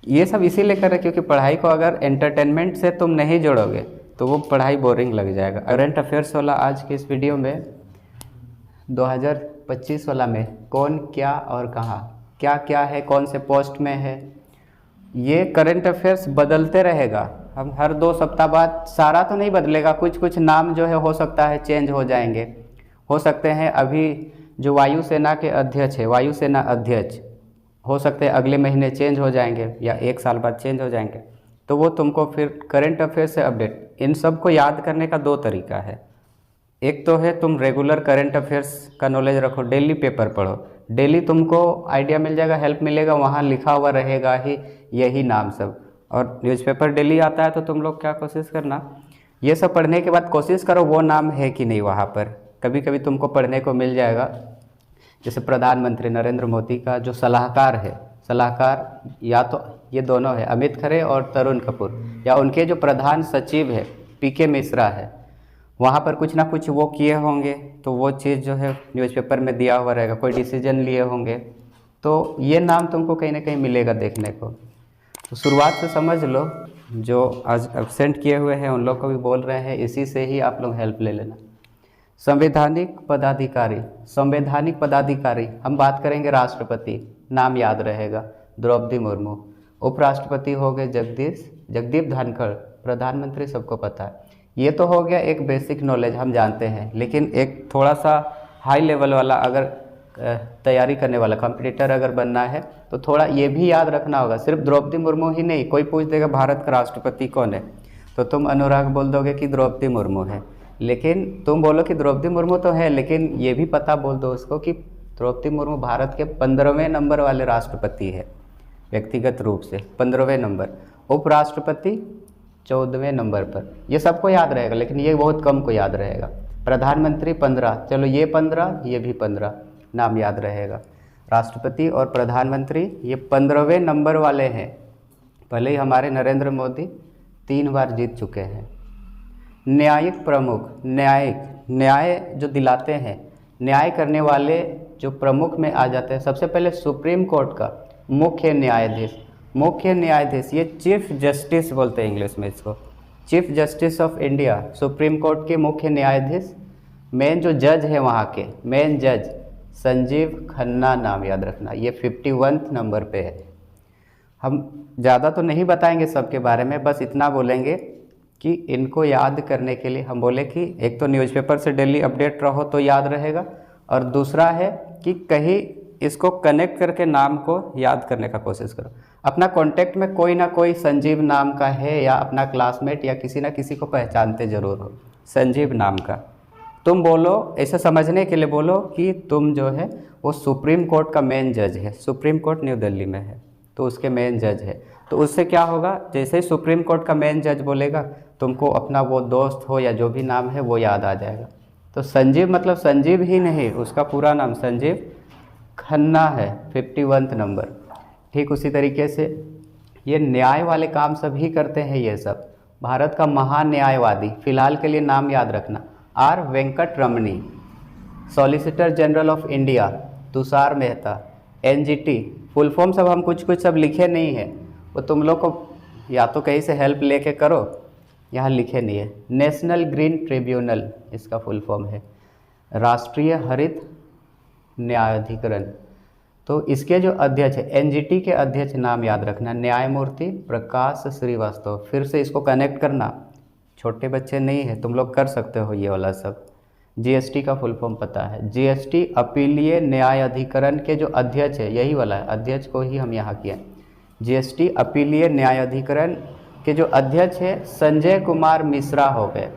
ये सब इसीलिए कर रहे हैं क्योंकि पढ़ाई को अगर एंटरटेनमेंट से तुम नहीं जोड़ोगे तो वो पढ़ाई बोरिंग लग जाएगा। करंट अफेयर्स वाला आज की इस वीडियो में 2025 वाला में कौन क्या और कहाँ क्या क्या है, कौन से पोस्ट में है, ये करंट अफेयर्स बदलते रहेगा। हम हर 2 सप्ताह बाद, सारा तो नहीं बदलेगा, कुछ कुछ नाम जो है हो सकता है चेंज हो जाएंगे, हो सकते हैं अभी जो वायुसेना के अध्यक्ष है, वायुसेना अध्यक्ष हो सकते हैं अगले महीने चेंज हो जाएंगे या 1 साल बाद चेंज हो जाएंगे। तो वो तुमको फिर करंट अफेयर्स से अपडेट, इन सब को याद करने का 2 तरीका है। एक तो है तुम रेगुलर करंट अफेयर्स का नॉलेज रखो, डेली पेपर पढ़ो, डेली तुमको आइडिया मिल जाएगा, हेल्प मिलेगा, वहाँ लिखा हुआ रहेगा ही यही नाम सब। और न्यूज़पेपर डेली आता है तो तुम लोग क्या कोशिश करना, ये सब पढ़ने के बाद कोशिश करो वो नाम है कि नहीं वहाँ पर। कभी कभी तुमको पढ़ने को मिल जाएगा, जैसे प्रधानमंत्री नरेंद्र मोदी का जो सलाहकार है, सलाहकार या तो ये दोनों है अमित खरे और तरुण कपूर, या उनके जो प्रधान सचिव है पीके मिश्रा है, वहाँ पर कुछ ना कुछ वो किए होंगे तो वो चीज़ जो है न्यूज़पेपर में दिया हुआ रहेगा, कोई डिसीजन लिए होंगे तो ये नाम तुमको कहीं ना कहीं मिलेगा देखने को। तो शुरुआत से समझ लो, जो आज एब्सेंट किए हुए हैं उन लोग को भी बोल रहे हैं, इसी से ही आप लोग हेल्प ले लेना। संवैधानिक पदाधिकारी, संवैधानिक पदाधिकारी हम बात करेंगे राष्ट्रपति, नाम याद रहेगा द्रौपदी मुर्मू। उपराष्ट्रपति हो गए जगदीप धनखड़, प्रधानमंत्री सबको पता है। ये तो हो गया एक बेसिक नॉलेज हम जानते हैं, लेकिन एक थोड़ा सा हाई लेवल वाला अगर तैयारी करने वाला कॉम्पिटिटर अगर बनना है तो थोड़ा ये भी याद रखना होगा। सिर्फ द्रौपदी मुर्मू ही नहीं, कोई पूछ देगा भारत का राष्ट्रपति कौन है तो तुम अनुराग बोल दोगे कि द्रौपदी मुर्मू है, लेकिन तुम बोलो कि द्रौपदी मुर्मू तो है, लेकिन ये भी पता बोल दो उसको कि द्रौपदी मुर्मू भारत के 15वें नंबर वाले राष्ट्रपति है, व्यक्तिगत रूप से 15वें नंबर, उपराष्ट्रपति 14वें नंबर पर। ये सबको याद रहेगा, लेकिन ये बहुत कम को याद रहेगा। प्रधानमंत्री 15, चलो ये 15, ये भी 15 नाम याद रहेगा। राष्ट्रपति और प्रधानमंत्री ये 15वें नंबर वाले हैं। पहले ही हमारे नरेंद्र मोदी 3 बार जीत चुके हैं। न्यायिक प्रमुख, न्याय जो दिलाते हैं, न्याय करने वाले जो प्रमुख में आ जाते हैं, सबसे पहले सुप्रीम कोर्ट का मुख्य न्यायाधीश, मुख्य न्यायाधीश ये चीफ जस्टिस बोलते हैं इंग्लिश में इसको, chief justice of India, supreme court के मुख्य न्यायाधीश। मेन जो जज है वहाँ के मेन जज संजीव खन्ना, नाम याद रखना, ये 51 नंबर पे है। हम ज़्यादा तो नहीं बताएंगे सबके बारे में, बस इतना बोलेंगे कि इनको याद करने के लिए हम बोले कि एक तो न्यूज़पेपर से डेली अपडेट रहो तो याद रहेगा, और दूसरा है कि कहीं इसको कनेक्ट करके नाम को याद करने का कोशिश करो। अपना कॉन्टेक्ट में कोई ना कोई संजीव नाम का है, या अपना क्लासमेट या किसी ना किसी को पहचानते ज़रूर हो संजीव नाम का। तुम बोलो, ऐसे समझने के लिए बोलो कि तुम जो है वो सुप्रीम कोर्ट का मेन जज है, सुप्रीम कोर्ट न्यू दिल्ली में है तो उसके मेन जज है। तो उससे क्या होगा, जैसे ही सुप्रीम कोर्ट का मेन जज बोलेगा तुमको अपना वो दोस्त हो या जो भी नाम है वो याद आ जाएगा। तो संजीव मतलब संजीव ही नहीं, उसका पूरा नाम संजीव खन्ना है, 51 नंबर। ठीक उसी तरीके से ये न्याय वाले काम सभी करते हैं ये सब। भारत का महान न्यायवादी, फिलहाल के लिए नाम याद रखना, R Venkataramani. Solicitor general of India Tushar Mehta. NGT full form सब हम कुछ सब लिखे नहीं है, वो तुम लोग को या तो कहीं से हेल्प लेके करो, यहाँ लिखे नहीं है। नेशनल ग्रीन ट्रिब्यूनल इसका फुल फॉर्म है, राष्ट्रीय हरित न्यायाधिकरण। तो इसके जो अध्यक्ष है, एनजीटी के अध्यक्ष नाम याद रखना, न्यायमूर्ति प्रकाश श्रीवास्तव। फिर से इसको कनेक्ट करना, छोटे बच्चे नहीं है, तुम लोग कर सकते हो ये वाला सब। जीएसटी का फुल फॉर्म पता है, जीएसटी अपीलीय न्यायाधिकरण के जो अध्यक्ष है, यही वाला है, अध्यक्ष को ही हम यहाँ किए। जीएसटी अपीलीय न्यायाधिकरण के जो अध्यक्ष है संजय कुमार मिश्रा हो गए।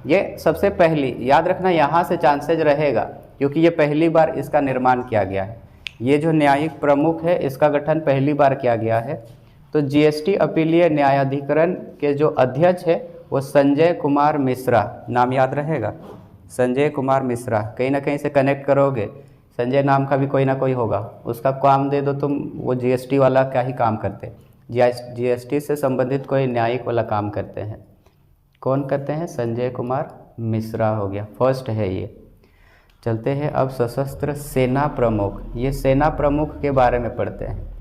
ये सबसे पहली याद रखना, यहाँ से चांसेज रहेगा क्योंकि ये पहली बार इसका निर्माण किया गया है। ये जो न्यायिक प्रमुख है इसका गठन पहली बार किया गया है। तो जीएसटी अपीलीय न्यायाधिकरण के जो अध्यक्ष है वो संजय कुमार मिश्रा, नाम याद रहेगा, संजय कुमार मिश्रा। कहीं ना कहीं से कनेक्ट करोगे, संजय नाम का भी कोई ना कोई होगा, उसका काम दे दो तुम, वो जीएसटी वाला क्या ही काम करते हैं, जीएसटी से संबंधित कोई न्यायिक वाला काम करते हैं। कौन करते हैं, संजय कुमार मिश्रा हो गया, फर्स्ट है ये। चलते हैं अब सशस्त्र सेना प्रमुख, ये सेना प्रमुख के बारे में पढ़ते हैं।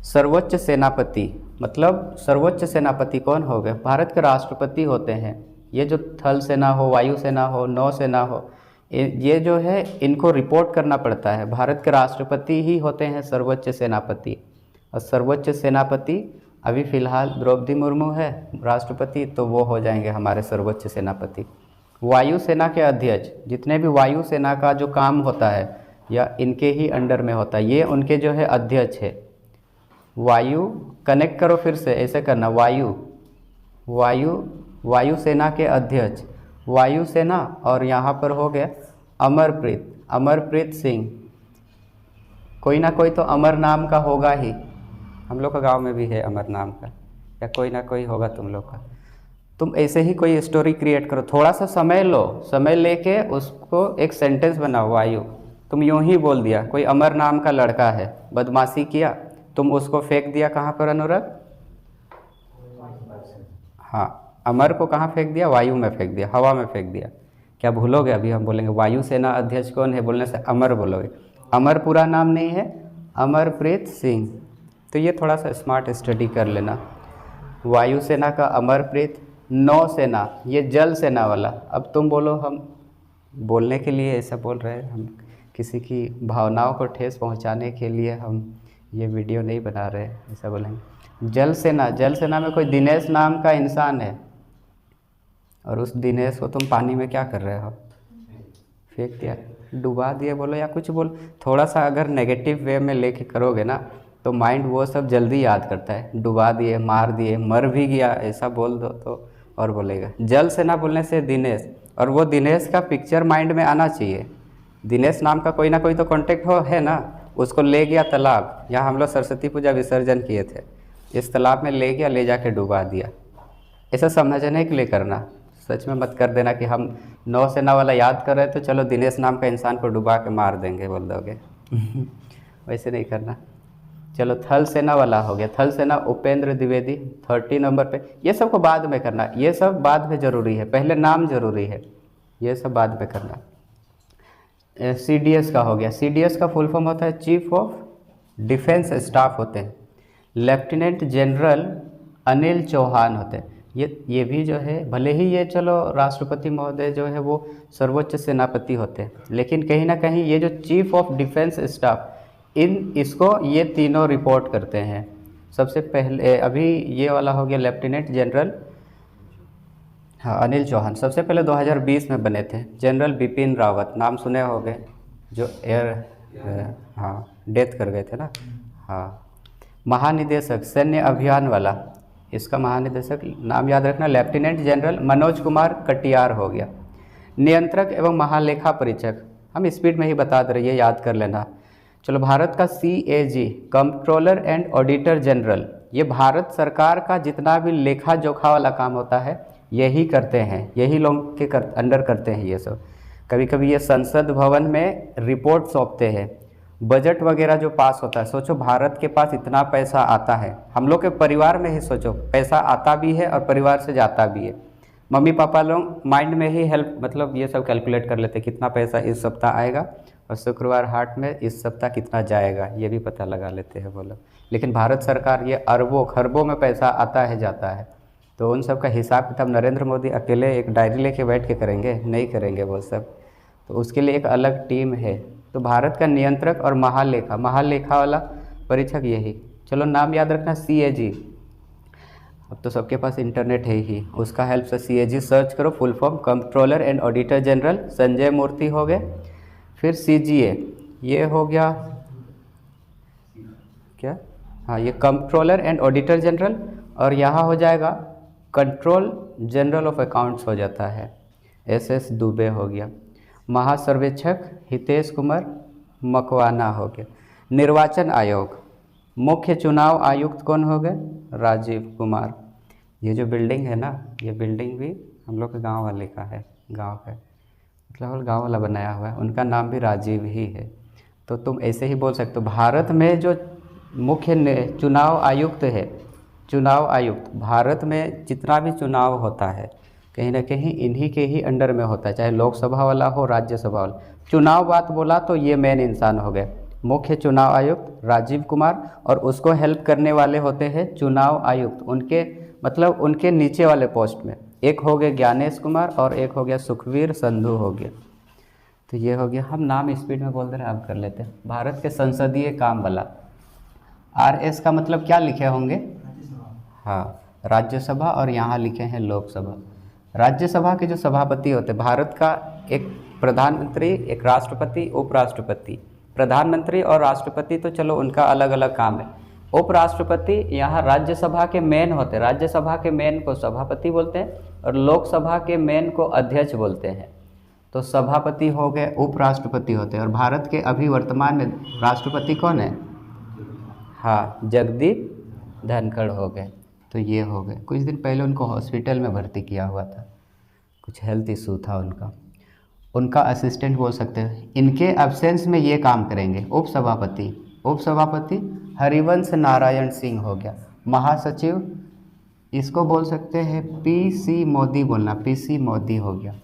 सर्वोच्च सेनापति, मतलब सर्वोच्च सेनापति कौन हो गए? भारत के राष्ट्रपति होते हैं। ये जो थल सेना हो, वायु सेना हो, नौ सेना हो, ये जो है इनको रिपोर्ट करना पड़ता है। भारत के राष्ट्रपति ही होते हैं सर्वोच्च सेनापति। और सर्वोच्च सेनापति अभी फ़िलहाल द्रौपदी मुर्मू है राष्ट्रपति, तो वो हो जाएंगे हमारे सर्वोच्च सेनापति। वायु सेना के अध्यक्ष, जितने भी वायु सेना का जो काम होता है या इनके ही अंडर में होता है, ये उनके जो है अध्यक्ष है। वायु कनेक्ट करो फिर से, ऐसे करना, वायु वायु वायु सेना के अध्यक्ष, वायु सेना। और यहाँ पर हो गया अमरप्रीत सिंह। कोई ना कोई तो अमर नाम का होगा ही, हम लोग का गांव में भी है अमर नाम का, या कोई ना कोई होगा तुम लोग का। तुम ऐसे ही कोई स्टोरी क्रिएट करो, थोड़ा सा समय लो, समय लेके उसको एक सेंटेंस बनाओ। वायु, तुम यूं ही बोल दिया, कोई अमर नाम का लड़का है, बदमाशी किया, तुम उसको फेंक दिया कहाँ पर अनुराग? हाँ, अमर को कहाँ फेंक दिया? वायु में फेंक दिया, हवा में फेंक दिया। क्या भूलोगे? अभी हम बोलेंगे वायु सेना अध्यक्ष कौन है, बोलने से अमर बोलोगे। अमर पूरा नाम नहीं है, अमरप्रीत सिंह। तो ये थोड़ा सा स्मार्ट स्टडी कर लेना। वायु सेना का अमरप्रीत। नौ सेना, ये जल सेना वाला। अब तुम बोलो, हम बोलने के लिए ऐसा बोल रहे हैं, हम किसी की भावनाओं को ठेस पहुंचाने के लिए हम ये वीडियो नहीं बना रहे, ऐसा बोलेंगे। जल सेना में कोई दिनेश नाम का इंसान है, और उस दिनेश को तुम पानी में क्या कर रहे हो? फेंक दिया, डुबा दिए बोलो, या कुछ बोल। थोड़ा सा अगर नेगेटिव वे में लेके करोगे ना, तो माइंड वो सब जल्दी याद करता है। डुबा दिए, मार दिए, मर भी गया, ऐसा बोल दो तो और बोलेगा। जल सेना बोलने से दिनेश, और वो दिनेश का पिक्चर माइंड में आना चाहिए। दिनेश नाम का कोई ना कोई तो कांटेक्ट है ना। उसको ले गया तालाब, यहाँ हम लोग सरस्वती पूजा विसर्जन किए थे, इस तालाब में ले गया, ले जाके डुबा दिया। ऐसा समझने के लिए करना, सच में मत कर देना कि हम नौ सेना वाला याद कर रहे हैं तो चलो दिनेश नाम का इंसान को डुबा के मार देंगे बोल दोगे। वैसे नहीं करना। चलो थल सेना वाला हो गया। थल सेना उपेंद्र द्विवेदी 30 नंबर पे। ये सब को बाद में करना, ये सब बाद में ज़रूरी है, पहले नाम ज़रूरी है, ये सब बाद में करना। CDS का हो गया। CDS का फुल फॉर्म होता है चीफ ऑफ डिफेंस स्टाफ होते हैं। लेफ्टिनेंट जनरल अनिल चौहान होते हैं। ये भी जो है, भले ही ये चलो राष्ट्रपति महोदय जो है वो सर्वोच्च सेनापति होते हैं, लेकिन कहीं ना कहीं ये जो चीफ ऑफ डिफेंस स्टाफ, इसको ये तीनों रिपोर्ट करते हैं। सबसे पहले अभी ये वाला हो गया लेफ्टिनेंट जनरल, हाँ, अनिल चौहान। सबसे पहले 2020 में बने थे जनरल बिपिन रावत, नाम सुने होंगे, जो हाँ डेथ कर गए थे ना। हाँ, महानिदेशक सैन्य अभियान वाला, इसका महानिदेशक नाम याद रखना, लेफ्टिनेंट जनरल मनोज कुमार कटियार हो गया। नियंत्रक एवं महालेखा परीक्षक, हम स्पीड में ही बता दे रहे, ये याद कर लेना। चलो, भारत का CAG controller and auditor general, ये भारत सरकार का जितना भी लेखा जोखा वाला काम होता है यही करते हैं, यही लोग के अंडर करते हैं ये सब। कभी कभी ये संसद भवन में रिपोर्ट सौंपते हैं, बजट वगैरह जो पास होता है। सोचो भारत के पास इतना पैसा आता है, हम लोग के परिवार में ही सोचो, पैसा आता भी है और परिवार से जाता भी है। मम्मी पापा लोग माइंड में ही हेल्प, मतलब ये सब कैलकुलेट कर लेते कितना पैसा इस सप्ताह आएगा और शुक्रवार हाट में इस सप्ताह कितना जाएगा, ये भी पता लगा लेते हैं वो लोग। लेकिन भारत सरकार ये अरबों खरबों में पैसा आता है जाता है, तो उन सब का हिसाब किताब नरेंद्र मोदी अकेले एक डायरी लेके बैठ के करेंगे? नहीं करेंगे वो सब, तो उसके लिए एक अलग टीम है। तो भारत का नियंत्रक और महालेखा वाला परीक्षक यही। चलो, नाम याद रखना CAG। अब तो सबके पास इंटरनेट है ही, उसका हेल्प से CAG सर्च करो, full form controller and auditor general Sanjay Murthy हो गए। फिर CGA, ये हो गया क्या, हाँ, ये कंट्रोलर एंड ऑडिटर जनरल, और यहाँ हो जाएगा कंट्रोल जनरल ऑफ अकाउंट्स हो जाता है, SS दुबे हो गया। महासर्वेक्षक हितेश कुमार मकवाना हो गया। निर्वाचन आयोग, मुख्य चुनाव आयुक्त कौन हो गए? राजीव कुमार। ये जो बिल्डिंग है ना, ये बिल्डिंग भी हम लोग के गांव वाले का है, गांव का, मतलब गांव वाला बनाया हुआ है, उनका नाम भी राजीव ही है। तो तुम ऐसे ही बोल सकते हो, भारत में जो मुख्य चुनाव आयुक्त है, चुनाव आयुक्त, भारत में जितना भी चुनाव होता है कहीं ना कहीं इन्हीं के ही अंडर में होता है, चाहे लोकसभा वाला हो राज्यसभा वाला। चुनाव बात बोला तो ये मेन इंसान हो गए। मुख्य चुनाव आयुक्त राजीव कुमार, और उसको हेल्प करने वाले होते हैं चुनाव आयुक्त, उनके मतलब उनके नीचे वाले पोस्ट में। एक हो गए ज्ञानेश कुमार और एक हो गया सुखवीर संधू हो गया। तो ये हो गया। हम नाम स्पीड में बोल दे रहे हैं, अब कर लेते हैं। भारत के संसदीय काम वाला, RS का मतलब क्या लिखे होंगे? हाँ, राज्यसभा, और यहाँ लिखे हैं लोकसभा। राज्यसभा के जो सभापति होते हैं, भारत का एक प्रधानमंत्री, एक राष्ट्रपति, उपराष्ट्रपति। प्रधानमंत्री और राष्ट्रपति तो चलो उनका अलग अलग काम है। उपराष्ट्रपति यहाँ राज्यसभा के मेन होते हैं। राज्यसभा के मेन को सभापति बोलते हैं और लोकसभा के मेन को अध्यक्ष बोलते हैं। तो सभापति हो गए, उपराष्ट्रपति होते हैं। और भारत के अभी वर्तमान में राष्ट्रपति कौन है? हाँ, जगदीप धनखड़ हो गए। तो ये हो गए। कुछ दिन पहले उनको हॉस्पिटल में भर्ती किया हुआ था, कुछ हेल्थ इशू था उनका। उनका असिस्टेंट बोल सकते हैं। इनके एब्सेंस में ये काम करेंगे उपसभापति। उपसभापति हरिवंश नारायण सिंह हो गया। महासचिव इसको बोल सकते हैं PC मोदी बोलना, PC मोदी हो गया।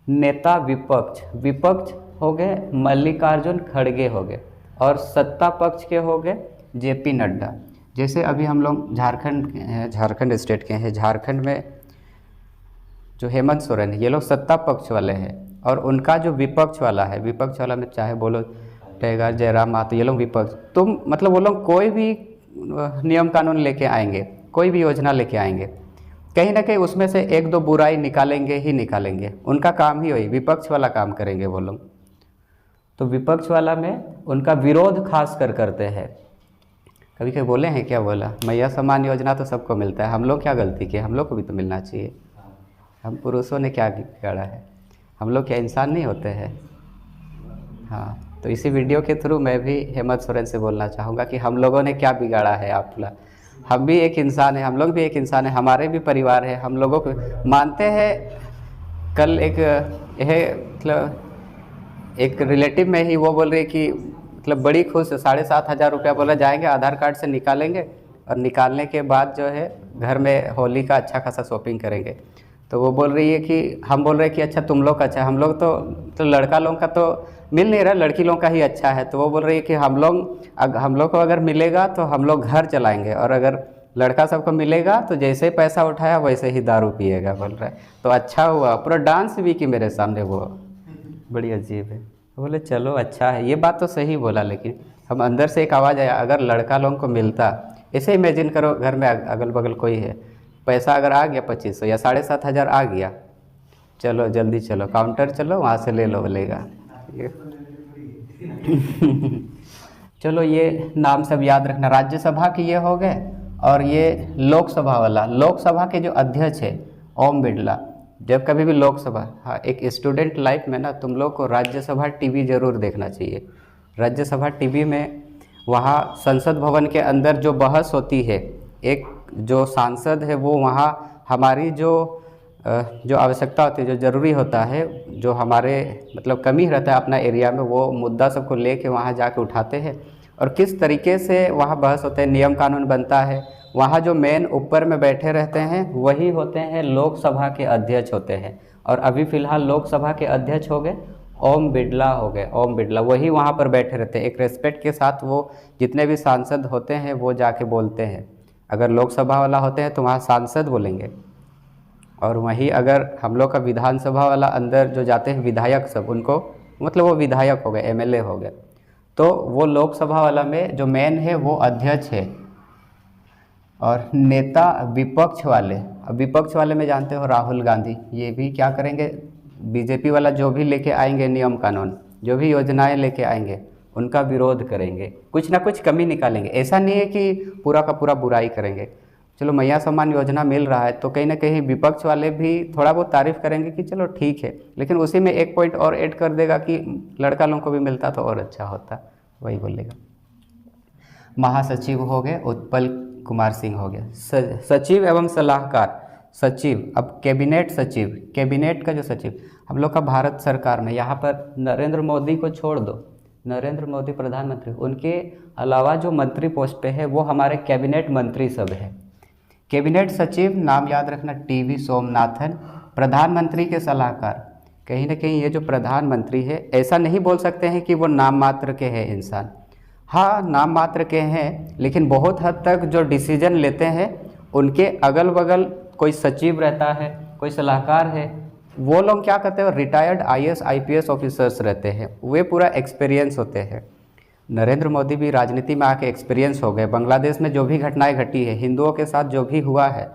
नेता विपक्ष, विपक्ष हो गए मल्लिकार्जुन खड़गे हो गए। और सत्ता पक्ष के हो गए JP नड्डा। जैसे अभी हम लोग झारखंड स्टेट के हैं, झारखंड में जो हेमंत सोरेन है, ये लोग सत्ता पक्ष वाले हैं। और उनका जो विपक्ष वाला है, विपक्ष वाला में चाहे बोलो टैगर, जयराम मातो, ये लोग विपक्ष। तुम मतलब वो लोग कोई भी नियम कानून लेके आएंगे, कोई भी योजना लेके आएंगे, कहीं ना कहीं उसमें से एक दो बुराई निकालेंगे ही निकालेंगे। उनका काम ही वही विपक्ष वाला काम करेंगे वो लोग। तो विपक्ष वाला में उनका विरोध खास कर करते हैं। कभी कभी बोले हैं क्या, बोला मैया सम्मान योजना तो सबको मिलता है, हम लोग क्या गलती किए? हम लोग को भी तो मिलना चाहिए। हम पुरुषों ने क्या बिगाड़ा है? हम लोग क्या इंसान नहीं होते हैं? हाँ, तो इसी वीडियो के थ्रू मैं भी हेमंत सोरेन से बोलना चाहूँगा कि हम लोगों ने क्या बिगाड़ा है आपका। हम भी एक इंसान है, हम लोग भी एक इंसान है, हमारे भी परिवार है, हम लोगों को मानते हैं। कल एक मतलब एक रिलेटिव में ही वो बोल रही कि मतलब बड़ी खुश, 7,500 रुपया बोला जाएंगे आधार कार्ड से निकालेंगे, और निकालने के बाद जो है घर में होली का अच्छा खासा शॉपिंग करेंगे। तो वो बोल रही है कि हम बोल रहे हैं कि अच्छा तुम लोग का अच्छा है, हम लोग तो लड़का लोग का तो मिल नहीं रहा, लड़की लोग का ही अच्छा है। तो वो बोल रही है कि हम लोग को अगर मिलेगा तो हम लोग घर चलाएंगे, और अगर लड़का सबको मिलेगा तो जैसे पैसा उठाया वैसे ही दारू पिएगा, बोल रहा है। तो अच्छा हुआ, पूरा डांस भी की मेरे सामने, वो बड़ी अजीब है। बोले चलो अच्छा है, ये बात तो सही बोला, लेकिन हम अंदर से एक आवाज़ आया, अगर लड़का लोगों को मिलता, ऐसे इमेजिन करो घर में अगल बगल कोई है, पैसा अगर आ गया 2500 या 7,500 आ गया, चलो जल्दी चलो काउंटर चलो वहाँ से ले लो बोलेगा। चलो ये नाम सब याद रखना। राज्यसभा के ये हो गए। और ये लोकसभा वाला, लोकसभा के जो अध्यक्ष है ओम बिरला। जब कभी भी लोकसभा, हाँ, एक स्टूडेंट लाइफ में ना तुम लोग को राज्यसभा टीवी ज़रूर देखना चाहिए। राज्यसभा टीवी में वहाँ संसद भवन के अंदर जो बहस होती है, एक जो सांसद है वो वहाँ हमारी जो आवश्यकता होती है, जो ज़रूरी होता है, जो हमारे मतलब कमी रहता है अपना एरिया में, वो मुद्दा सबको लेके वहाँ जाके उठाते हैं। और किस तरीके से वहाँ बहस होते हैं, नियम कानून बनता है। वहाँ जो मेन ऊपर में बैठे रहते हैं वही होते हैं लोकसभा के अध्यक्ष होते हैं। और अभी फ़िलहाल लोकसभा के अध्यक्ष हो गए ओम बिरला हो गए। ओम बिरला वही वहाँ पर बैठे रहते हैं। एक रेस्पेक्ट के साथ वो जितने भी सांसद होते हैं वो जाके बोलते हैं। अगर लोकसभा वाला होते हैं तो वहाँ सांसद बोलेंगे, और वहीं अगर हम लोग का विधानसभा वाला अंदर जो जाते हैं विधायक सब, उनको मतलब वो विधायक हो गए, MLA हो गए। तो वो लोकसभा वाला में जो मेन है वो अध्यक्ष है। और नेता विपक्ष वाले, अब विपक्ष वाले में जानते हो राहुल गांधी, ये भी क्या करेंगे, BJP वाला जो भी लेके आएंगे नियम कानून, जो भी योजनाएं लेके आएंगे उनका विरोध करेंगे, कुछ ना कुछ कमी निकालेंगे। ऐसा नहीं है कि पूरा का पूरा बुराई करेंगे। चलो मैया सम्मान योजना मिल रहा है तो कहीं ना कहीं विपक्ष वाले भी थोड़ा बहुत तारीफ़ करेंगे कि चलो ठीक है, लेकिन उसी में एक पॉइंट और ऐड कर देगा कि लड़का लोगों को भी मिलता तो और अच्छा होता, वही बोलेगा। महासचिव हो गए उत्पल कुमार सिंह हो गया। सचिव एवं सलाहकार, सचिव, अब कैबिनेट सचिव, कैबिनेट का जो सचिव हम लोग का भारत सरकार में, यहाँ पर नरेंद्र मोदी को छोड़ दो, नरेंद्र मोदी प्रधानमंत्री, उनके अलावा जो मंत्री पोस्ट पे है वो हमारे कैबिनेट मंत्री सब है। कैबिनेट सचिव नाम याद रखना TV सोमनाथन। प्रधानमंत्री के सलाहकार, कहीं ना कहीं ये जो प्रधानमंत्री है ऐसा नहीं बोल सकते हैं कि वो नाम मात्र के है इंसान, हाँ, नाम मात्र के हैं, लेकिन बहुत हद तक जो डिसीजन लेते हैं उनके अगल बगल कोई सचिव रहता है, कोई सलाहकार है, वो लोग क्या करते हैं, रिटायर्ड आईएएस आईपीएस ऑफिसर्स रहते हैं, वे पूरा एक्सपीरियंस होते हैं। नरेंद्र मोदी भी राजनीति में आके एक्सपीरियंस हो गए। बांग्लादेश में जो भी घटनाएं घटी है, हिंदुओं के साथ जो भी हुआ है,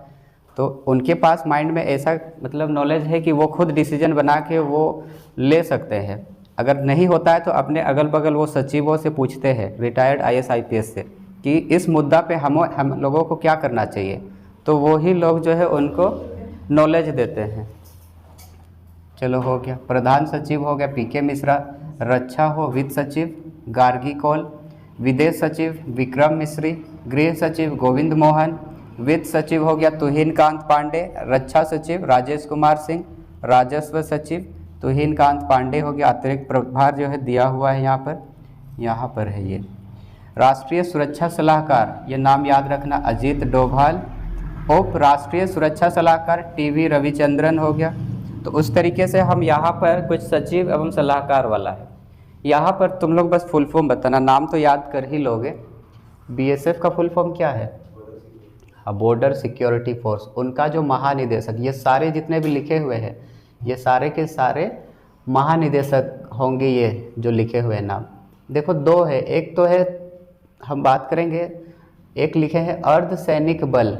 तो उनके पास माइंड में ऐसा मतलब नॉलेज है कि वो खुद डिसीजन बना के वो ले सकते हैं। अगर नहीं होता है तो अपने अगल बगल वो सचिवों से पूछते हैं, रिटायर्ड आईएएस आईपीएस से, कि इस मुद्दा पे हम लोगों को क्या करना चाहिए, तो वो ही लोग जो है उनको नॉलेज देते हैं। चलो हो गया। प्रधान सचिव हो गया पीके मिश्रा, रक्षा हो वित्त सचिव गार्गी कौल, विदेश सचिव विक्रम मिश्री, गृह सचिव गोविंद मोहन, वित्त सचिव हो गया तुहिन कांत पांडे, रक्षा सचिव राजेश कुमार सिंह, राजस्व सचिव तुहिन कांत पांडे हो गया। अतिरिक्त प्रभार जो है दिया हुआ है यहाँ पर है ये। राष्ट्रीय सुरक्षा सलाहकार, ये नाम याद रखना, अजीत डोभाल। उप राष्ट्रीय सुरक्षा सलाहकार टीवी रविचंद्रन हो गया। तो उस तरीके से हम यहाँ पर कुछ सचिव एवं सलाहकार वाला है। यहाँ पर तुम लोग बस फुल फॉर्म बताना, नाम तो याद कर ही लोगे। बीएसएफ का फुल फॉर्म क्या है? हाँ, बॉर्डर सिक्योरिटी फोर्स। उनका जो महानिदेशक, ये सारे जितने भी लिखे हुए हैं ये सारे के सारे महानिदेशक होंगे, ये जो लिखे हुए हैं नाम। देखो दो है, एक तो है हम बात करेंगे, एक लिखे हैं अर्ध सैनिक बल,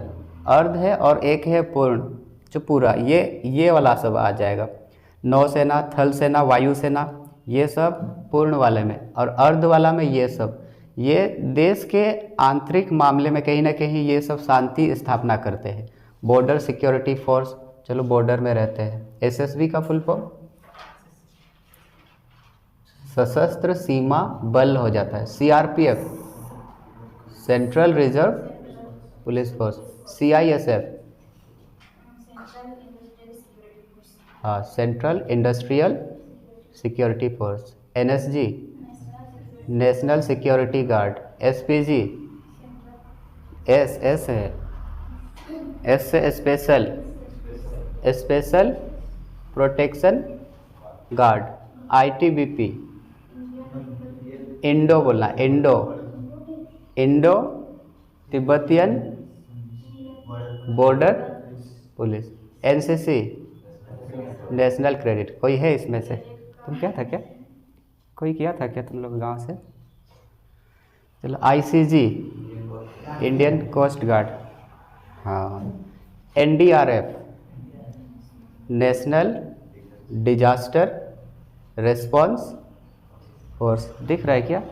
अर्ध है, और एक है पूर्ण, जो पूरा, ये वाला सब आ जाएगा। नौसेना, थल सेना, वायुसेना, ये सब पूर्ण वाले में, और अर्ध वाला में ये सब। ये देश के आंतरिक मामले में कहीं ना कहीं ये सब शांति स्थापना करते हैं। बॉर्डर सिक्योरिटी फोर्स, चलो बॉर्डर में रहते हैं। एसएसबी का फुल फॉर्म सशस्त्र सीमा बल हो जाता है। CRPF central reserve police force. CISF हाँ, central industrial security force. NSG national security guard. SPG S है, एस से special protection guard. ITBP Indo बोलना, Indo Tibetan border police. NCC national credit. कोई है इसमें से? तुम क्या था क्या? कोई किया था क्या तुम लोग गांव से? चलो आईसीजी इंडियन कोस्ट गार्ड। हाँ, NDRF national disaster response force. दिख रहा है क्या?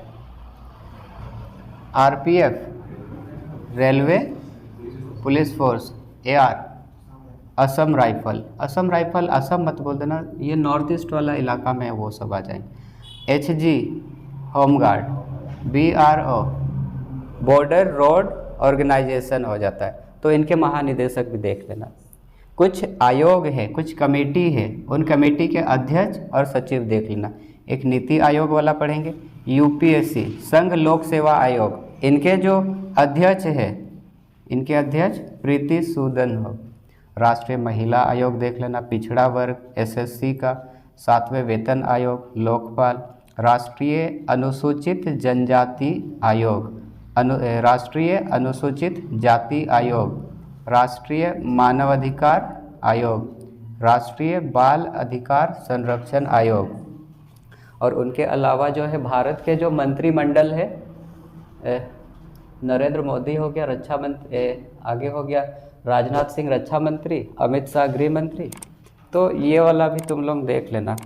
RPF railway police force. AR Assam rifle. Assam rifle, Assam मत बोल देना, ये नॉर्थ ईस्ट वाला इलाका में है, वो सब आ जाएंगे। HG home guard. BRO border road organisation हो जाता है। तो इनके महानिदेशक भी देख लेना। कुछ आयोग है, कुछ कमेटी है, उन कमेटी के अध्यक्ष और सचिव देख लेना। एक नीति आयोग वाला पढ़ेंगे। यूपीएससी संघ लोक सेवा आयोग, इनके जो अध्यक्ष है, इनके अध्यक्ष प्रीति सूदन हो। राष्ट्रीय महिला आयोग देख लेना। पिछड़ा वर्ग एसएससी का। 7वें वेतन आयोग लोकपाल। राष्ट्रीय अनुसूचित जनजाति आयोग, राष्ट्रीय अनुसूचित जाति आयोग, राष्ट्रीय मानवाधिकार आयोग, राष्ट्रीय बाल अधिकार संरक्षण आयोग। और उनके अलावा जो है भारत के जो मंत्रिमंडल है, नरेंद्र मोदी हो गया रक्षा मंत्री, आगे हो गया राजनाथ सिंह रक्षा मंत्री, अमित शाह गृह मंत्री। तो ये वाला भी तुम लोग देख लेना।